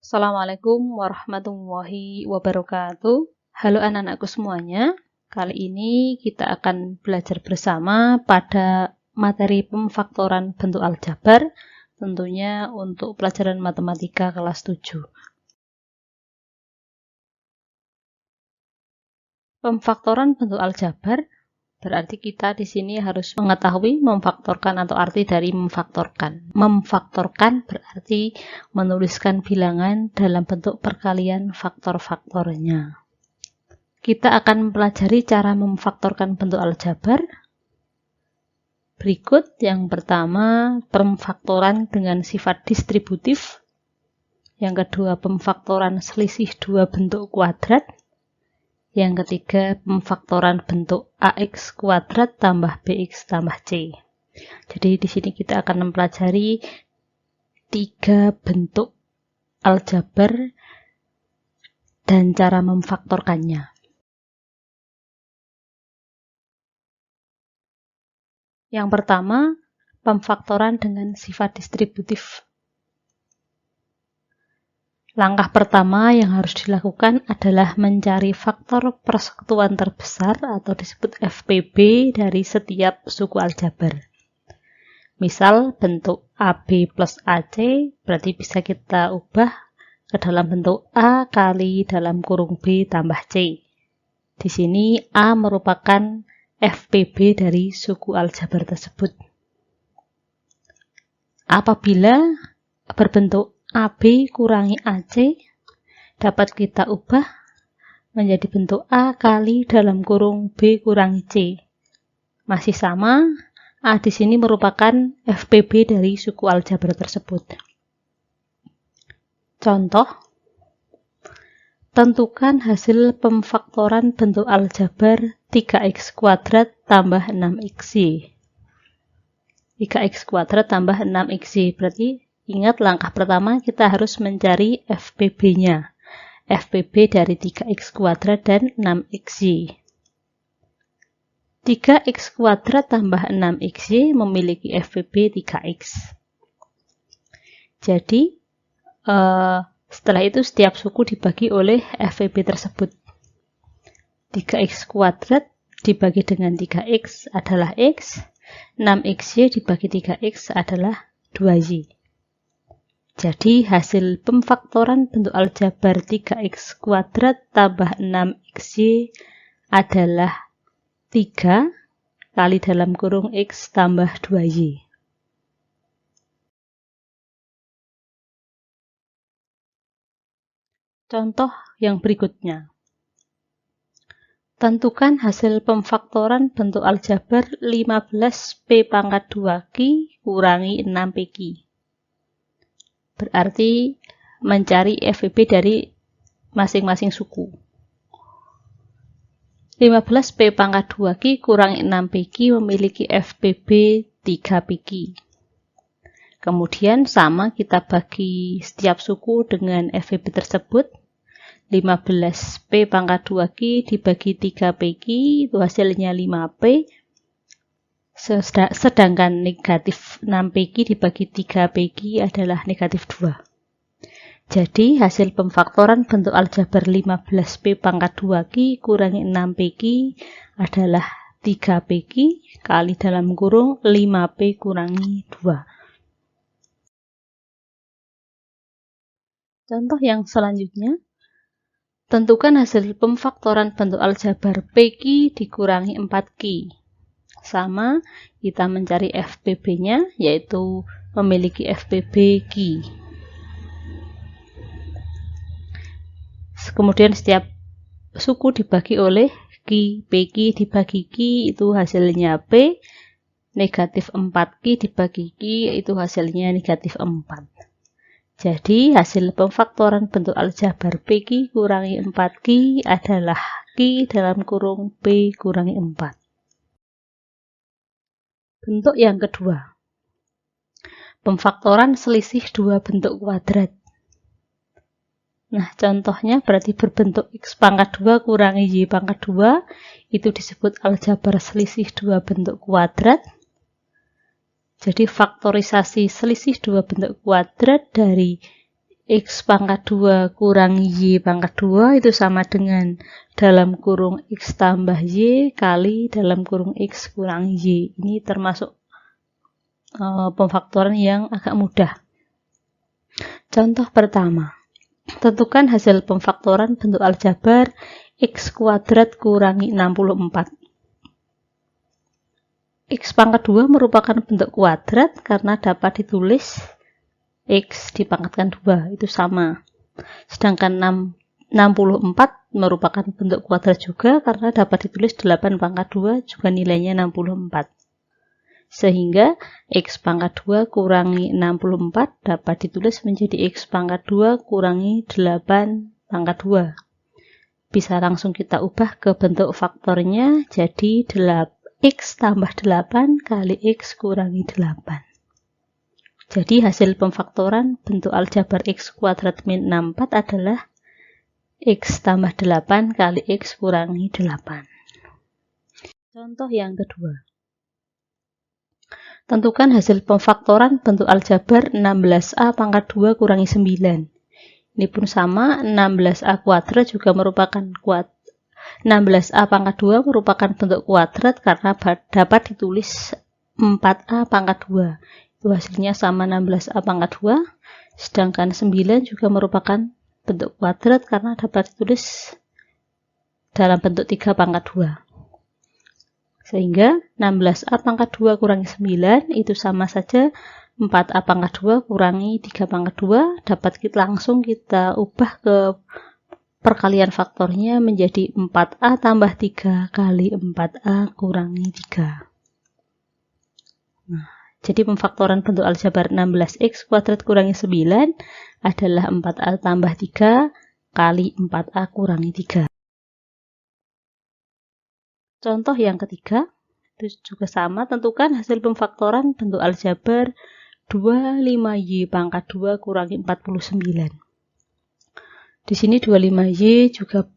Assalamualaikum warahmatullahi wabarakatuh. Halo anak-anakku semuanya. Kali ini kita akan belajar bersama pada materi pemfaktoran bentuk aljabar, tentunya untuk pelajaran matematika kelas 7. Pemfaktoran bentuk aljabar berarti kita di sini harus mengetahui memfaktorkan atau arti dari memfaktorkan. Memfaktorkan berarti menuliskan bilangan dalam bentuk perkalian faktor-faktornya. Kita akan mempelajari cara memfaktorkan bentuk aljabar. Berikut yang pertama, pemfaktoran dengan sifat distributif. Yang kedua, pemfaktoran selisih dua bentuk kuadrat. Yang ketiga, pemfaktoran bentuk AX kuadrat tambah BX tambah C. Jadi di sini kita akan mempelajari 3 bentuk aljabar dan cara memfaktorkannya. Yang pertama, pemfaktoran dengan sifat distributif. Langkah pertama yang harus dilakukan adalah mencari faktor persekutuan terbesar atau disebut FPB dari setiap suku aljabar. Misal bentuk AB plus AC berarti bisa kita ubah ke dalam bentuk A kali dalam kurung B tambah C. Di sini A merupakan FPB dari suku aljabar tersebut. Apabila berbentuk AB kurangi AC dapat kita ubah menjadi bentuk A kali dalam kurung B kurangi C. Masih sama, A di sini merupakan FPB dari suku aljabar tersebut. Contoh, tentukan hasil pemfaktoran bentuk aljabar 3x kuadrat tambah 6xy. 3x kuadrat tambah 6xy berarti ingat langkah pertama kita harus mencari FPB-nya. FPB dari 3x kuadrat dan 6xy. 3x kuadrat tambah 6xy memiliki FPB 3x. Jadi, setelah itu setiap suku dibagi oleh FPB tersebut. 3x kuadrat dibagi dengan 3x adalah x, 6xy dibagi 3x adalah 2y. Jadi hasil pemfaktoran bentuk aljabar 3x kuadrat tambah 6xy adalah 3 kali dalam kurung x tambah 2y. Contoh yang berikutnya. Tentukan hasil pemfaktoran bentuk aljabar 15p pangkat 2q kurangi 6pq. Berarti mencari FPB dari masing-masing suku. 15p pangkat 2q kurangi 6pq memiliki FPB 3pq. Kemudian sama kita bagi setiap suku dengan FPB tersebut. 15p pangkat 2q dibagi 3pq itu hasilnya 5p. Sedangkan negatif 6pq dibagi 3pq adalah negatif 2. Jadi hasil pemfaktoran bentuk aljabar 15p pangkat 2q kurangi 6pq adalah 3pq kali dalam kurung 5p kurangi 2. Contoh yang selanjutnya. Tentukan hasil pemfaktoran bentuk aljabar pq dikurangi 4q. Sama, kita mencari FPB-nya, yaitu memiliki FPB Q. Kemudian setiap suku dibagi oleh Q. PQ dibagi Q itu hasilnya P. Negatif 4Q dibagi Q itu hasilnya negatif 4. Jadi hasil pemfaktoran bentuk aljabar PQ kurangi 4Q adalah Q dalam kurung P kurangi 4. Bentuk yang kedua, pemfaktoran selisih dua bentuk kuadrat. Nah, contohnya berarti berbentuk x pangkat 2 kurangi y pangkat 2, itu disebut aljabar selisih dua bentuk kuadrat. Jadi faktorisasi selisih dua bentuk kuadrat dari X pangkat 2 kurang Y pangkat 2 itu sama dengan dalam kurung X tambah Y kali dalam kurung X kurang Y. Ini termasuk pemfaktoran yang agak mudah. Contoh pertama, tentukan hasil pemfaktoran bentuk aljabar X kuadrat kurangi 64. X pangkat 2 merupakan bentuk kuadrat karena dapat ditulis X dipangkatkan 2, itu sama. Sedangkan 64 merupakan bentuk kuadrat juga karena dapat ditulis 8 pangkat 2 juga nilainya 64. Sehingga X pangkat 2 kurangi 64 dapat ditulis menjadi X pangkat 2 kurangi 8 pangkat 2. Bisa langsung kita ubah ke bentuk faktornya jadi X tambah 8 kali X kurangi 8. Jadi hasil pemfaktoran bentuk aljabar X kuadrat min 64 adalah X tambah 8 kali X kurangi 8. Contoh yang kedua. Tentukan hasil pemfaktoran bentuk aljabar 16A pangkat 2 kurangi 9. Ini pun sama, 16A kuadrat juga merupakan 16A pangkat 2 merupakan bentuk kuadrat karena dapat ditulis 4A pangkat 2. Itu hasilnya sama 16A pangkat 2, sedangkan 9 juga merupakan bentuk kuadrat karena dapat ditulis dalam bentuk 3 pangkat 2. Sehingga 16A pangkat 2 kurangi 9 itu sama saja 4A pangkat 2 kurangi 3 pangkat 2, dapat langsung kita ubah ke perkalian faktornya menjadi 4A tambah 3 kali 4A kurangi 3. Nah, jadi pemfaktoran bentuk aljabar 16X kuadrat kurangi 9 adalah 4A tambah 3 kali 4A kurangi 3. Contoh yang ketiga, itu juga sama, tentukan hasil pemfaktoran bentuk aljabar 25Y pangkat 2 kurangi 49. Di sini 25Y juga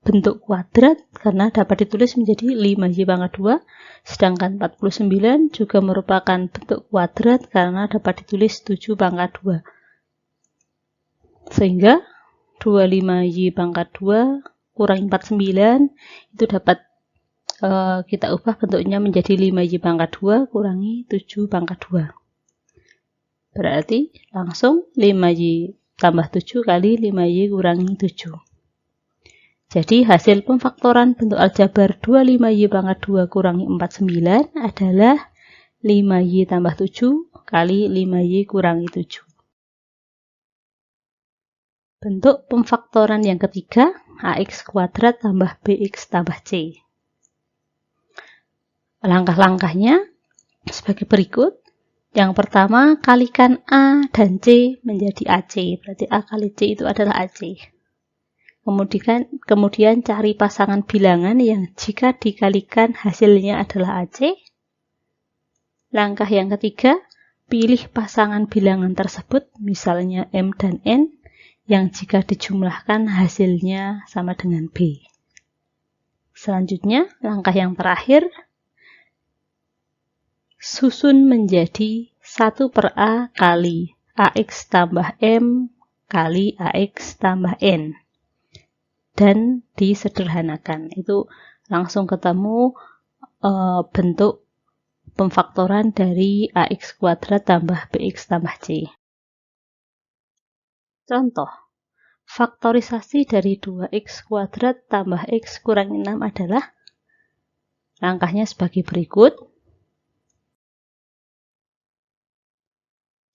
bentuk kuadrat karena dapat ditulis menjadi 5Y pangkat 2, sedangkan 49 juga merupakan bentuk kuadrat karena dapat ditulis 7 pangkat 2. Sehingga 25Y pangkat 2 kurangi 49 itu dapat kita ubah bentuknya menjadi 5Y pangkat 2 kurangi 7 pangkat 2. Berarti langsung 5Y tambah 7 kali 5Y kurangi 7. Jadi hasil pemfaktoran bentuk aljabar 25Y pangkat 2 kurangi 49 adalah 5Y tambah 7 kali 5Y kurangi 7. Bentuk pemfaktoran yang ketiga, AX kuadrat tambah BX tambah C. Langkah-langkahnya sebagai berikut. Yang pertama, kalikan A dan C menjadi AC. Berarti A kali C itu adalah AC. Kemudian cari pasangan bilangan yang jika dikalikan hasilnya adalah AC. Langkah yang ketiga, pilih pasangan bilangan tersebut, misalnya M dan N, yang jika dijumlahkan hasilnya sama dengan B. Selanjutnya, langkah yang terakhir, susun menjadi 1/A kali AX tambah M kali AX tambah N. Dan disederhanakan. Itu langsung ketemu bentuk pemfaktoran dari AX kuadrat tambah BX tambah C. Contoh, faktorisasi dari 2X kuadrat tambah X kurangi 6 adalah langkahnya sebagai berikut.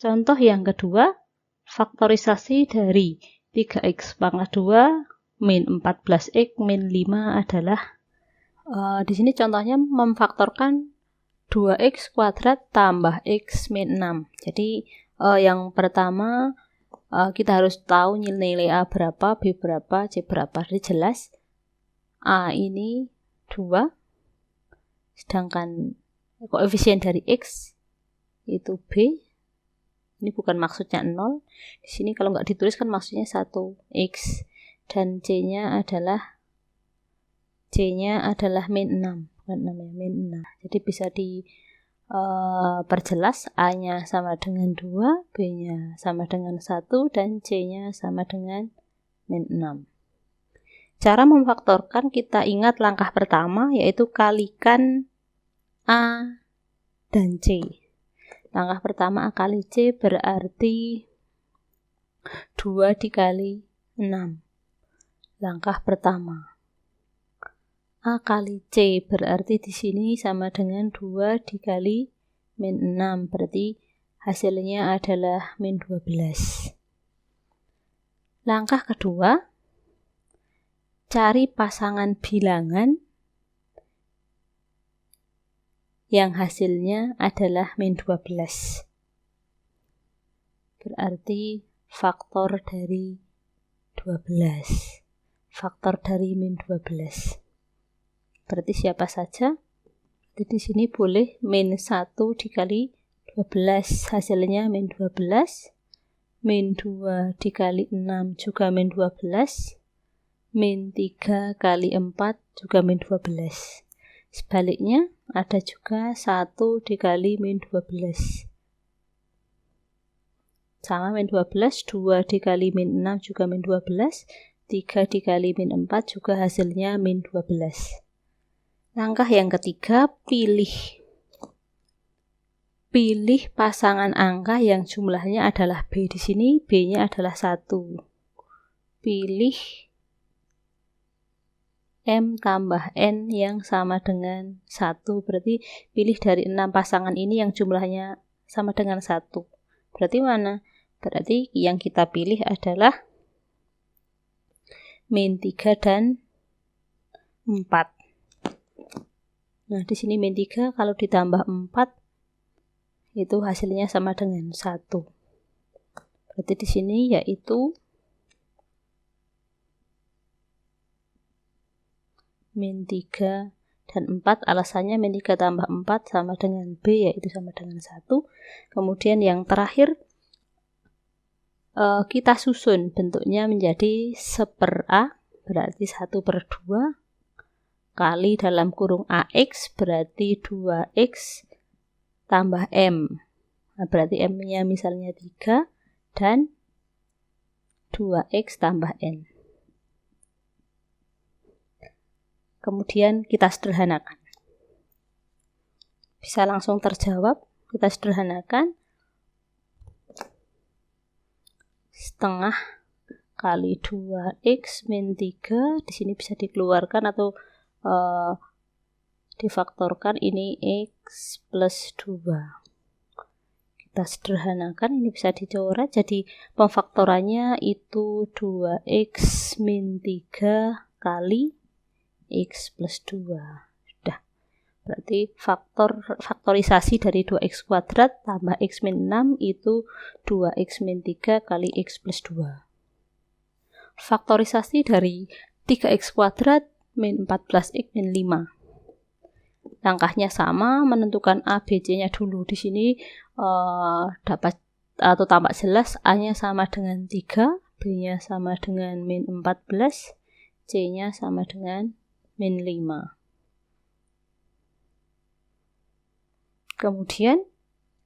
Contoh yang kedua, faktorisasi dari 3X pangkat 2 min 14X min 5 adalah di sini contohnya memfaktorkan 2X kuadrat tambah X min 6. Jadi yang pertama kita harus tahu nilai A berapa, B berapa, C berapa. Jadi jelas A ini 2, sedangkan koefisien dari X itu B. Ini bukan maksudnya 0. Di sini kalau nggak ditulis kan maksudnya 1X. Dan C-nya adalah min 6, bukan 6 ya, min 6. Jadi bisa perjelas A-nya sama dengan 2, B-nya sama dengan 1, dan C-nya sama dengan min 6. Cara memfaktorkan kita ingat langkah pertama, yaitu kalikan A dan C. Langkah pertama A kali C berarti 2 dikali 6. Langkah pertama. A kali C berarti di sini sama dengan 2 dikali min 6. Berarti hasilnya adalah min 12. Langkah kedua, cari pasangan bilangan yang hasilnya adalah min 12. Berarti faktor dari 12. Faktor dari min 12. Berarti siapa saja? Jadi di sini boleh min 1 dikali 12, hasilnya min 12. Min 2 dikali 6 juga min 12. Min 3 kali 4 juga min 12. Sebaliknya ada juga 1 dikali min 12. Sama min 12, 2 dikali min 6 juga min 12. 3 dikali min 4 juga hasilnya min 12. Langkah yang ketiga, pilih pasangan angka yang jumlahnya adalah B. Di sini B-nya adalah 1. Pilih M tambah N yang sama dengan 1. Berarti pilih dari 6 pasangan ini yang jumlahnya sama dengan 1. Berarti mana? Berarti yang kita pilih adalah min 3 dan 4. Nah, di sini min 3 kalau ditambah 4 itu hasilnya sama dengan 1. Berarti di sini yaitu min 3 dan 4. Alasannya min 3 tambah 4 sama dengan B, yaitu sama dengan 1. Kemudian yang terakhir, kita susun bentuknya menjadi 1/A, berarti 1/2 kali dalam kurung AX berarti 2X tambah M. Nah, berarti M-nya misalnya 3 dan 2X tambah N. Kemudian kita sederhanakan. Bisa langsung terjawab, kita sederhanakan. Setengah kali 2X min 3, di sini bisa dikeluarkan atau difaktorkan, ini X plus 2. Kita sederhanakan, ini bisa dicoret, jadi pemfaktorannya itu 2X min 3 kali X plus 2. Sudah. Berarti faktorisasi dari 2X kuadrat tambah X min 6 itu 2X min 3 kali X plus 2. Faktorisasi dari 3X kuadrat min 14X min 5. Langkahnya sama, menentukan A, B, C-nya dulu. Di sini dapat atau tampak jelas A-nya sama dengan 3, B-nya sama dengan min 14, C-nya sama dengan min 5. Kemudian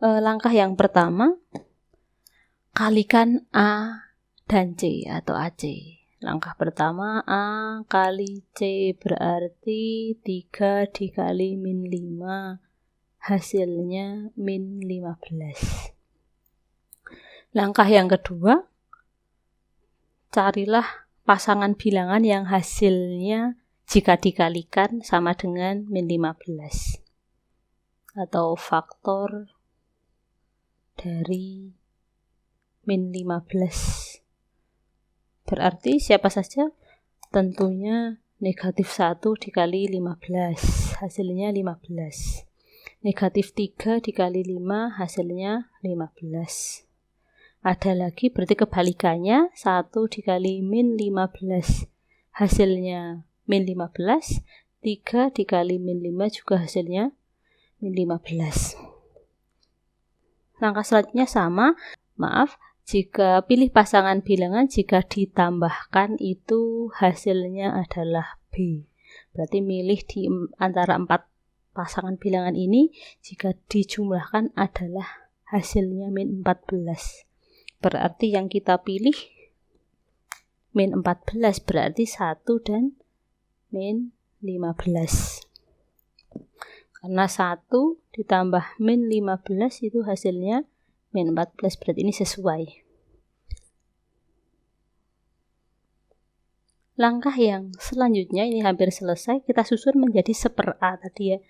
langkah yang pertama, kalikan A dan C atau AC. Langkah pertama, A kali C berarti 3 dikali min 5, hasilnya min 15. Langkah yang kedua, carilah pasangan bilangan yang hasilnya jika dikalikan sama dengan min 15. Atau faktor dari min 15. Berarti siapa saja? Tentunya negatif 1 dikali 15, hasilnya 15. Negatif 3 dikali 5, hasilnya 15. Ada lagi, berarti kebalikannya, 1 dikali min 15, hasilnya min 15. 3 dikali min 5 juga hasilnya min 15. Langkah selanjutnya sama, jika pilih pasangan bilangan, jika ditambahkan itu hasilnya adalah B. Berarti milih di antara 4 pasangan bilangan ini jika dijumlahkan adalah hasilnya min 14. Berarti yang kita pilih min 14, berarti 1 dan min 15. Karena 1 ditambah min 15 itu hasilnya min 14, berarti ini sesuai. Langkah yang selanjutnya ini hampir selesai, kita susun menjadi 1/A tadi ya.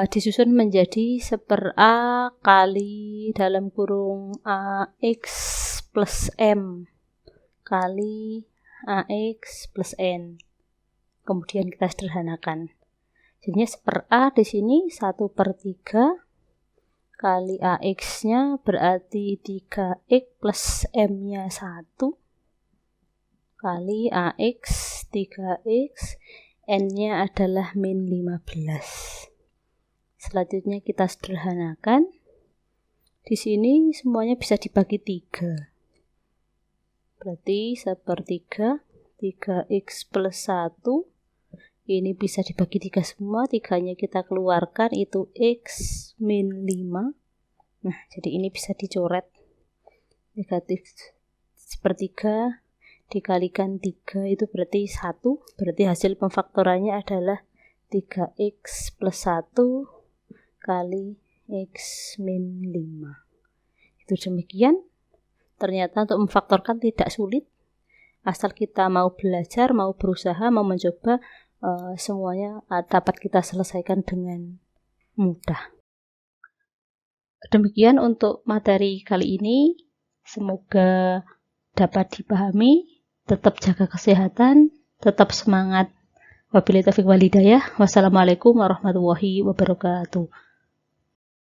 Disusun menjadi 1/A kali dalam kurung AX plus M kali AX plus N. Kemudian kita sederhanakan. Jadinya 1/A di sini 1/3 kali AX-nya berarti 3X plus M-nya 1 kali AX 3X, N-nya adalah min 15. Selanjutnya kita sederhanakan. Di sini semuanya bisa dibagi 3. Berarti 1/3 3X plus 1. Ini bisa dibagi 3 semua. 3-nya kita keluarkan, itu X min 5. Nah, jadi ini bisa dicoret. Negatif 1/3 dikalikan 3 itu berarti 1. Berarti hasil pemfaktorannya adalah 3X plus 1 kali X min 5. Itu demikian. Ternyata untuk memfaktorkan tidak sulit. Asal kita mau belajar, mau berusaha, mau mencoba, semuanya dapat kita selesaikan dengan mudah. Demikian untuk materi kali ini. Semoga dapat dipahami. Tetap jaga kesehatan, tetap semangat. Wabillahi taufiq wal hidayah. Wassalamualaikum warahmatullahi wabarakatuh.